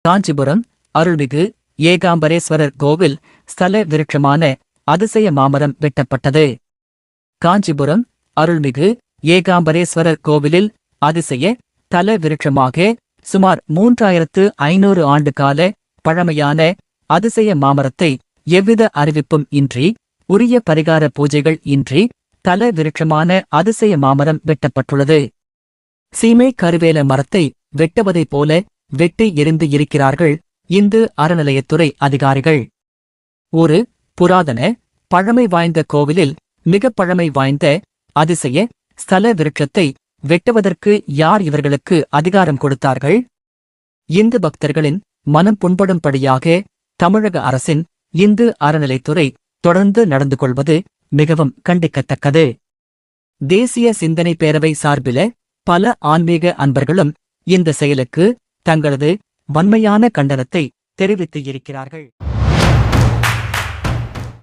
காஞ்சிபுரம் அருள்மிகு ஏகாம்பரேஸ்வரர் கோவில் ஸ்தல விருட்சமான அதிசய மாமரம் வெட்டப்பட்டது. காஞ்சிபுரம் அருள்மிகு ஏகாம்பரேஸ்வரர் கோவிலில் அதிசய தல விருட்சமாக சுமார் 3500 ஆண்டு கால பழமையான அதிசய மாமரத்தை எவ்வித அறிவிப்பும் இன்றி, உரிய பரிகார பூஜைகள் இன்றி தல விருட்சமான அதிசய மாமரம் வெட்டப்பட்டுள்ளது. சீமை கருவேல மரத்தை வெட்டுவதைப் போல வெட்டி எரிந்து இருக்கிறார்கள் இந்து அறநிலையத்துறை அதிகாரிகள். ஒரு புராதன பழமை வாய்ந்த கோவிலில் மிக பழமை வாய்ந்த அதிசய ஸ்தல விருட்சத்தை வெட்டுவதற்கு யார் இவர்களுக்கு அதிகாரம் கொடுத்தார்கள்? இந்து பக்தர்களின் மனம் புண்படும்படியாக தமிழக அரசின் இந்து அறநிலைத்துறை தொடர்ந்து நடந்து கொள்வது மிகவும் கண்டிக்கத்தக்கது. தேசிய சிந்தனை பேரவை சார்பில பல ஆன்மீக அன்பர்களும் இந்த செயலுக்கு தங்களது வன்மையான கண்டனத்தை தெரிவித்து இருக்கிறார்கள்.